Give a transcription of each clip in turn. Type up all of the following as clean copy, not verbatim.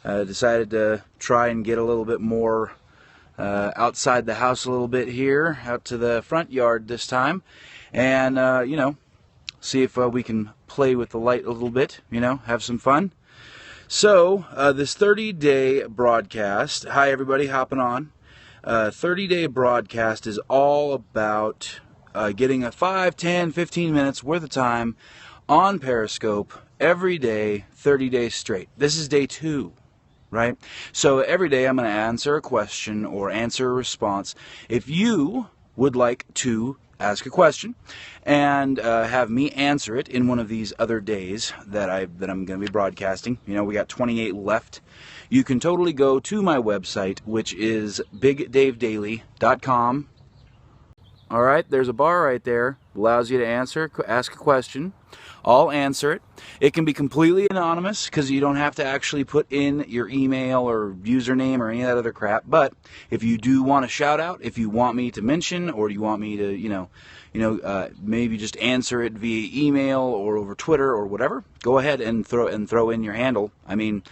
Decided to try and get a little bit more outside the house a little bit here, out to the front yard this time, and see if we can play with the light a little bit, have some fun. So, this 30-day broadcast, hi everybody hopping on, 30-day broadcast is all about getting a 5, 10, 15 minutes worth of time on Periscope every day, 30 days straight. This is day 2, right? So every day I'm going to answer a question or answer a response. If you would like to ask a question and have me answer it in one of these other days that I'm going to be broadcasting, we got 28 left, you can totally go to my website, which is bigdavedaily.com. All right, there's a bar right there, allows you to ask a question. I'll answer it. It can be completely anonymous because you don't have to actually put in your email or username or any of that other crap. But if you do want a shout out, if you want me to mention, or you want me to, maybe just answer it via email or over Twitter or whatever, go ahead and throw in your handle. I mean,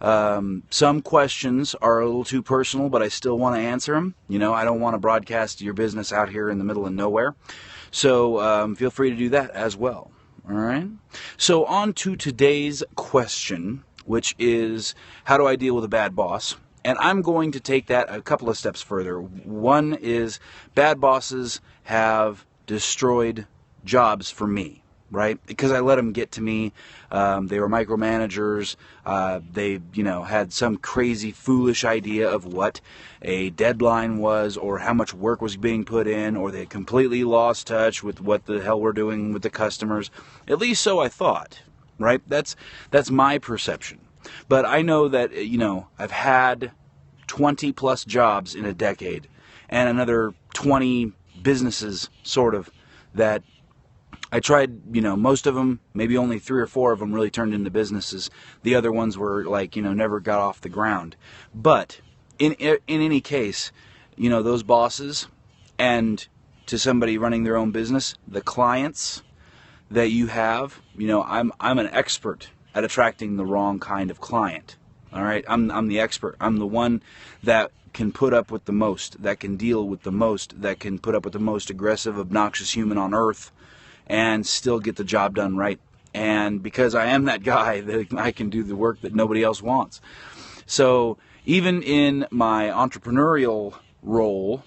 some questions are a little too personal, but I still want to answer them. I don't want to broadcast your business out here in the middle of nowhere. So feel free to do that as well. All right. So on to today's question, which is, how do I deal with a bad boss? And I'm going to take that a couple of steps further. One is, bad bosses have destroyed jobs for me, right? Because I let them get to me. They were micromanagers. They, had some crazy, foolish idea of what a deadline was or how much work was being put in, or they completely lost touch with what the hell we're doing with the customers. At least so I thought, right? That's my perception. But I know that, I've had 20 plus jobs in a decade and another 20 businesses, sort of, that I tried, most of them, maybe only 3 or 4 of them really turned into businesses. The other ones were never got off the ground. But in any case, those bosses, and to somebody running their own business, the clients that you have, I'm an expert at attracting the wrong kind of client. All right, I'm the expert. I'm the one that can put up with the most, that can deal with the most, that can put up with the most aggressive, obnoxious human on earth, and still get the job done right. And because I am that guy, I can do the work that nobody else wants. So even in my entrepreneurial role,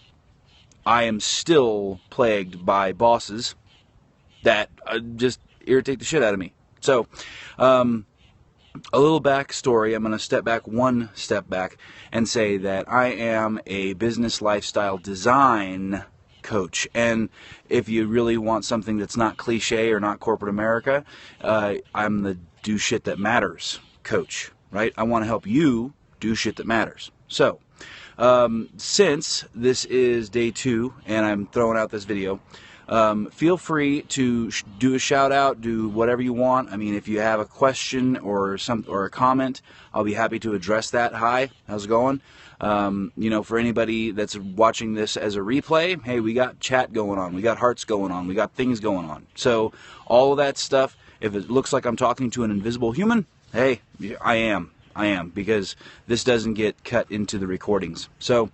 I am still plagued by bosses that just irritate the shit out of me. So a little backstory. I'm going to one step back and say that I am a business lifestyle design coach. And if you really want something that's not cliche or not corporate America, I'm the do shit that matters coach, right? I want to help you do shit that matters. So since this is day 2 and I'm throwing out this video, feel free to do a shout out, do whatever you want. I mean, if you have a question or a comment, I'll be happy to address that. Hi, how's it going? For anybody that's watching this as a replay, hey, we got chat going on, we got hearts going on, we got things going on. So all of that stuff, if it looks like I'm talking to an invisible human, hey, I am, because this doesn't get cut into the recordings. So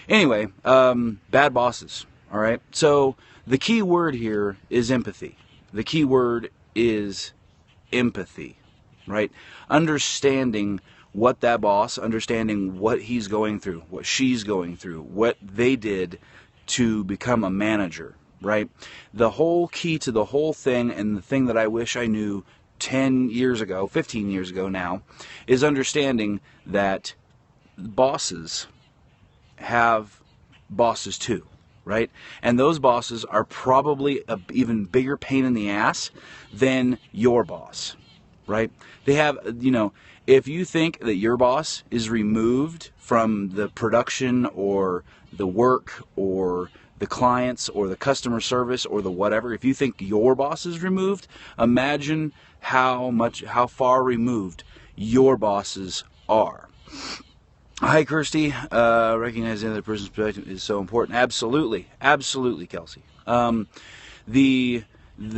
anyway, bad bosses, all right? So the key word here is empathy. The key word is empathy, right? Understanding what that boss, understanding what he's going through, what she's going through, what they did to become a manager, right? The whole key to the whole thing, and the thing that I wish I knew 10 years ago, 15 years ago now, is understanding that bosses have bosses too, right? And those bosses are probably an even bigger pain in the ass than your boss, right? They have, if you think that your boss is removed from the production or the work or the clients or the customer service or the whatever, if you think your boss is removed, imagine how far removed your bosses are. Hi, Kirsty. Recognizing the other person's perspective is so important. Absolutely, Kelsey. The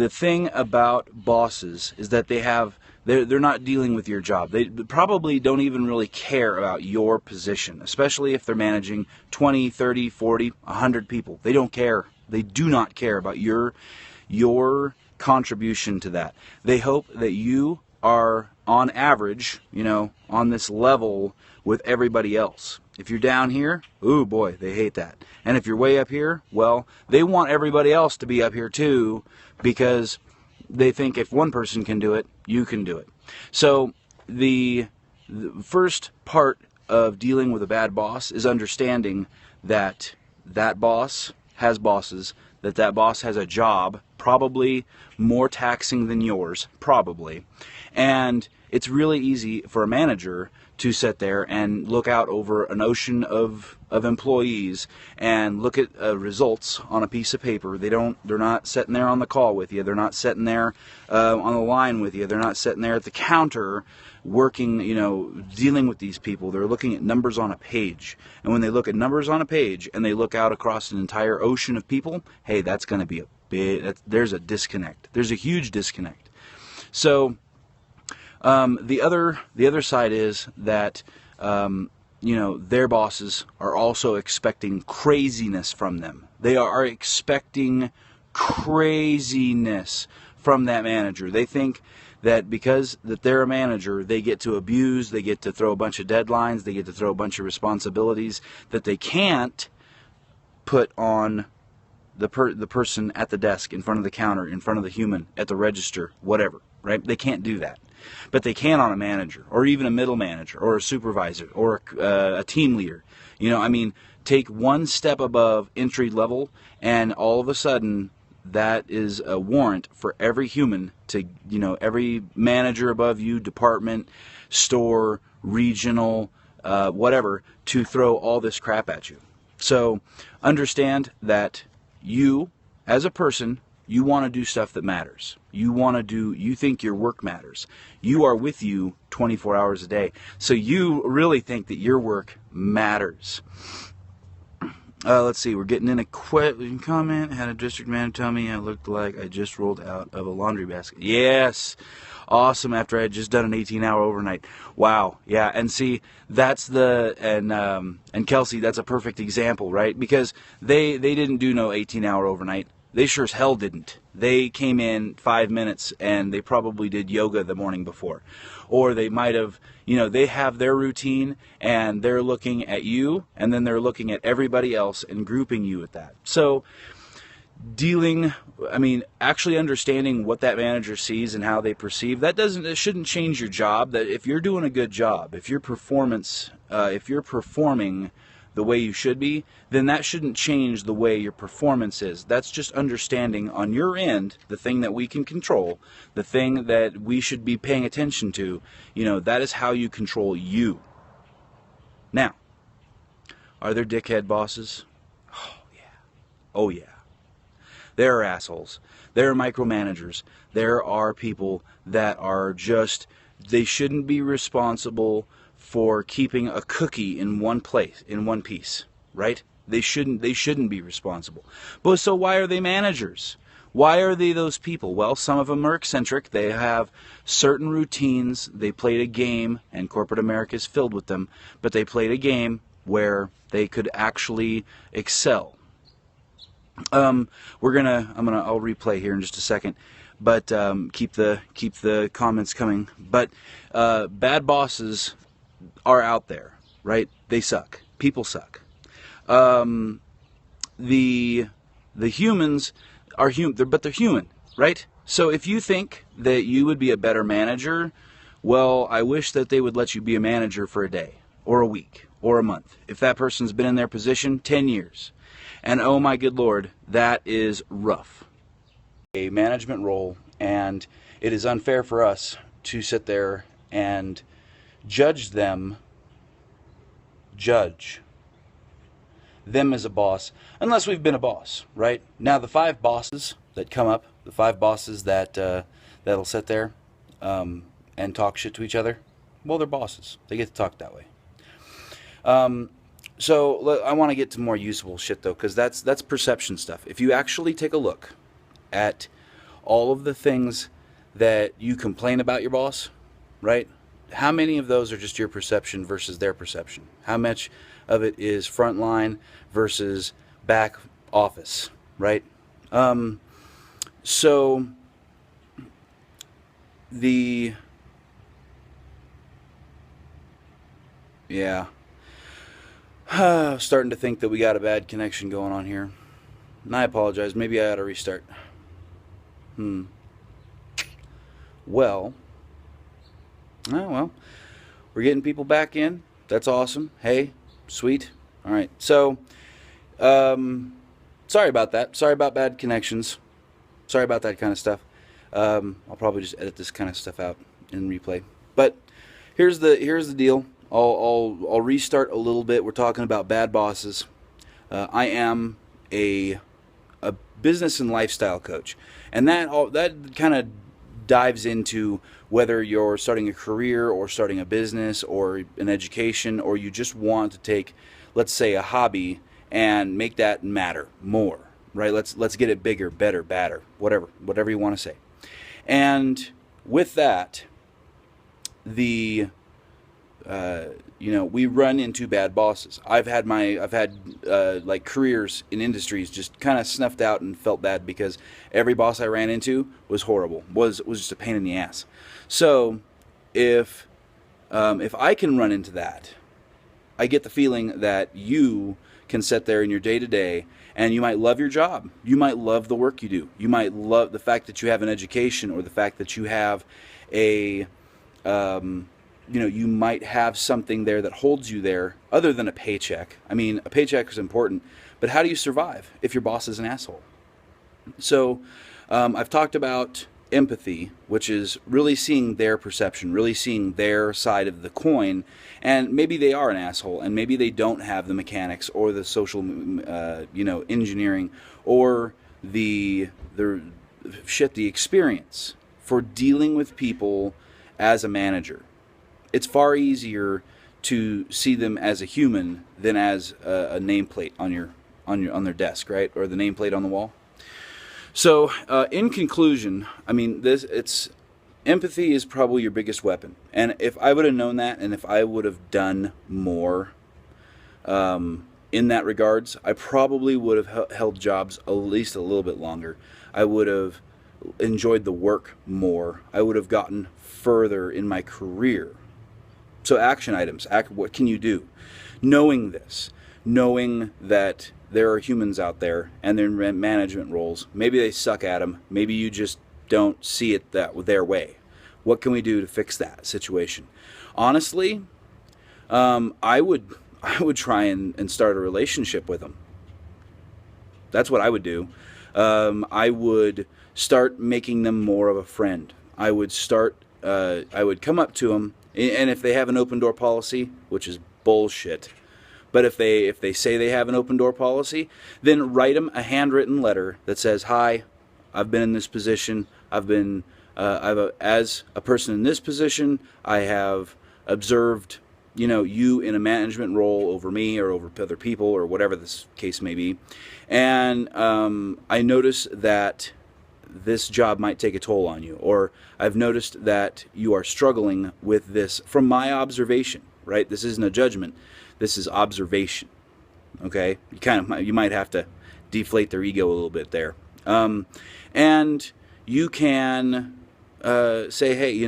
thing about bosses is that they have They're not dealing with your job. They probably don't even really care about your position, especially if they're managing 20, 30, 40, 100 people. They don't care. They do not care about your contribution to that. They hope that you are on average, on this level with everybody else. If you're down here, ooh boy, they hate that. And if you're way up here, well, they want everybody else to be up here too, because they think if one person can do it, you can do it. So the first part of dealing with a bad boss is understanding that that boss has bosses, that boss has a job, probably more taxing than yours, probably. And it's really easy for a manager to sit there and look out over an ocean of employees and look at results on a piece of paper. They're not sitting there on the call with you. They're not sitting there on the line with you. They're not sitting there at the counter working, dealing with these people. They're looking at numbers on a page. And when they look at numbers on a page and they look out across an entire ocean of people, hey, that's going to be there's a disconnect. There's a huge disconnect. So the other side is that their bosses are also expecting craziness from them. They are expecting craziness from that manager. They think that because that they're a manager, they get to abuse, they get to throw a bunch of deadlines, they get to throw a bunch of responsibilities that they can't put on the person at the desk, in front of the counter, in front of the human, at the register, whatever, right? They can't do that. But they can on a manager, or even a middle manager, or a supervisor, or a team leader. Take one step above entry level, and all of a sudden, that is a warrant for every human to, every manager above you, department, store, regional, whatever, to throw all this crap at you. So understand that you, as a person, you want to do stuff that matters. You think your work matters. You are with you 24 hours a day. So you really think that your work matters. Let's see, we're getting in a comment. Had a district manager tell me I looked like I just rolled out of a laundry basket. Yes. Awesome, after I had just done an 18-hour overnight. Wow. Yeah, and see, that's and Kelsey, that's a perfect example, right? Because they didn't do no 18-hour overnight. They sure as hell didn't. They came in 5 minutes and they probably did yoga the morning before. Or they might have, they have their routine and they're looking at you and then they're looking at everybody else and grouping you with that. So actually understanding what that manager sees and how they perceive, it shouldn't change your job. That if you're doing a good job, if you're performing the way you should be, then that shouldn't change the way your performance is. That's just understanding on your end the thing that we can control, the thing that we should be paying attention to. That is how you control you. Now, are there dickhead bosses? Oh yeah. Oh yeah. There are assholes. There are micromanagers. There are people that are they shouldn't be responsible for keeping a cookie in one piece, right? They shouldn't be responsible. But so why are they managers? Why are they those people? Well, some of them are eccentric. They have certain routines. They played a game, and corporate America is filled with them, but they played a game where they could actually excel. I'll replay here in just a second, but keep the comments coming. But bad bosses are out there, right? They suck. People suck. The humans are human, but they're human, right? So if you think that you would be a better manager, well, I wish that they would let you be a manager for a day, or a week, or a month. If that person's been in their position 10 years. And oh my good Lord, that is rough. A management role, and it is unfair for us to sit there and judge them as a boss, unless we've been a boss, right? Now the 5 bosses that come up, the 5 bosses that'll sit there and talk shit to each other, well, they're bosses. They get to talk that way. So I want to get to more usable shit though, because that's perception stuff. If you actually take a look at all of the things that you complain about your boss, right? How many of those are just your perception versus their perception? How much of it is frontline versus back office, right? So the yeah, starting to think that we got a bad connection going on here, and I apologize. Maybe I ought to restart. Well, oh well, we're getting people back in. That's awesome. Hey, sweet. All right. So, sorry about that. Sorry about bad connections. Sorry about that kind of stuff. I'll probably just edit this kind of stuff out in replay. But here's the deal. I'll restart a little bit. We're talking about bad bosses. I am a business and lifestyle coach, and that kind of dives into whether you're starting a career or starting a business or an education, or you just want to take, let's say, a hobby and make that matter more, right? Let's get it bigger, better, badder, whatever you want to say. And with that, we run into bad bosses. I've had like careers in industries just kind of snuffed out and felt bad because every boss I ran into was horrible, was just a pain in the ass. So if I can run into that, I get the feeling that you can sit there in your day to day and you might love your job. You might love the work you do. You might love the fact that you have an education, or the fact that you have you might have something there that holds you there other than a paycheck. I mean, a paycheck is important, but how do you survive if your boss is an asshole? So I've talked about empathy, which is really seeing their perception, really seeing their side of the coin, and maybe they are an asshole, and maybe they don't have the mechanics or the social, engineering, or the experience for dealing with people as a manager. It's far easier to see them as a human than as a nameplate on their desk, right, or the nameplate on the wall. So, in conclusion, I mean, empathy is probably your biggest weapon. And if I would have known that, and if I would have done more in that regards, I probably would have held jobs at least a little bit longer. I would have enjoyed the work more. I would have gotten further in my career. So action items, what can you do? Knowing this, knowing that there are humans out there and they're in management roles. Maybe they suck at them. Maybe you just don't see it their way. What can we do to fix that situation? Honestly, I would try and start a relationship with them. That's what I would do. I would start making them more of a friend. I would come up to them, and if they have an open door policy, which is bullshit, but if they say they have an open door policy, then write them a handwritten letter that says, "Hi, I've been in this position. As a person in this position, I have observed, you in a management role over me or over other people or whatever this case may be, and I notice that this job might take a toll on you, or I've noticed that you are struggling with this from my observation." Right? This isn't a judgment. This is observation. Okay? You might have to deflate their ego a little bit there. And you can say, "Hey,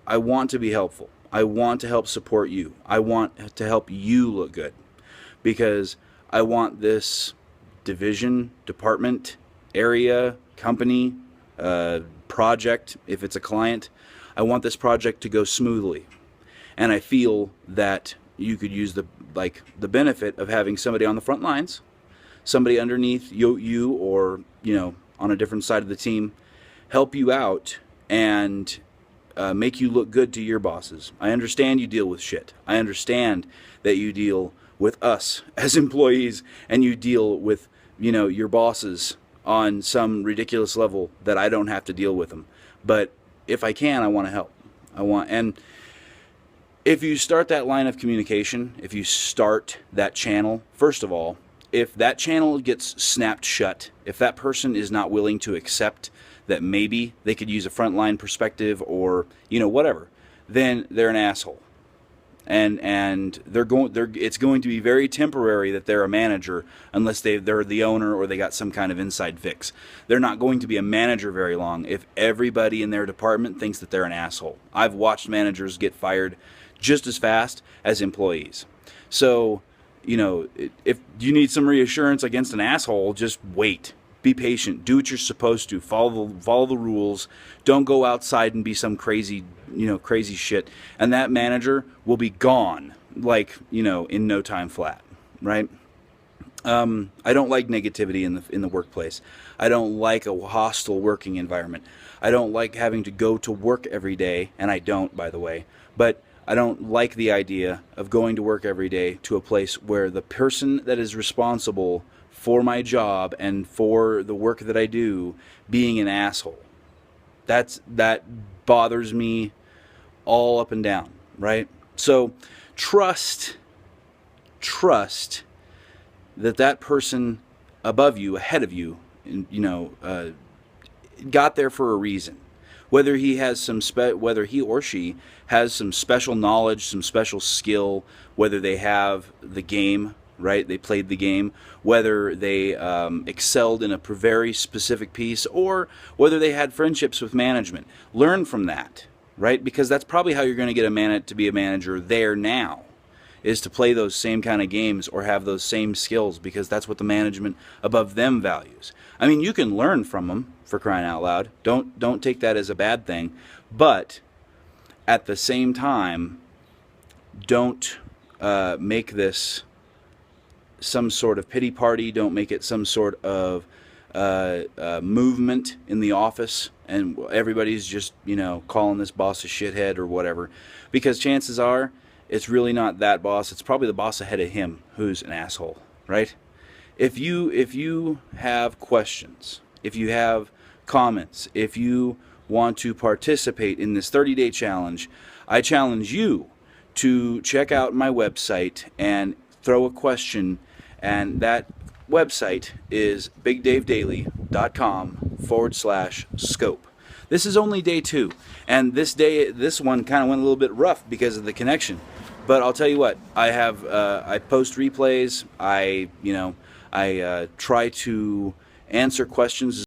I want to be helpful. I want to help support you. I want to help you look good, because I want this division, department, area, company, project, if it's a client, I want this project to go smoothly. And I feel that you could use the benefit of having somebody on the front lines, somebody underneath you or on a different side of the team, help you out and make you look good to your bosses. I understand you deal with shit. I understand that you deal with us as employees, and you deal with your bosses on some ridiculous level that I don't have to deal with them. But if I can, I want to help. And if you start that line of communication, if you start that channel, first of all, if that channel gets snapped shut, if that person is not willing to accept that maybe they could use a frontline perspective or, whatever, then they're an asshole. And it's going to be very temporary that they're a manager unless they're the owner or they got some kind of inside fix. They're not going to be a manager very long if everybody in their department thinks that they're an asshole. I've watched managers get fired just as fast as employees. So, if you need some reassurance against an asshole, just wait. Be patient. Do what you're supposed to. Follow the rules. Don't go outside and be some crazy shit. And that manager will be gone, in no time flat, right? I don't like negativity in the workplace. I don't like a hostile working environment. I don't like having to go to work every day, and I don't, by the way. But I don't like the idea of going to work every day to a place where the person that is responsible for my job and for the work that I do being an asshole. That bothers me all up and down, right? So trust that person above you, ahead of you, got there for a reason. Whether he or she has some special knowledge, some special skill, whether they have the game, right? They played the game, whether they excelled in a very specific piece, or whether they had friendships with management. Learn from that, right? Because that's probably how you're going to get to be a manager there now, is to play those same kind of games or have those same skills, because that's what the management above them values. I mean, you can learn from them, for crying out loud. Don't take that as a bad thing, but at the same time, don't make this some sort of pity party. Don't make it some sort of movement in the office and everybody's just calling this boss a shithead or whatever, because chances are it's really not that boss. It's probably the boss ahead of him who's an asshole, right? If you have questions, if you have comments, if you want to participate in this 30-day challenge, I challenge you to check out my website and throw a question, and that website is bigdavedaily.com/scope. This is only day 2, and this one kind of went a little bit rough because of the connection. But I'll tell you what, I post replays. I try to answer questions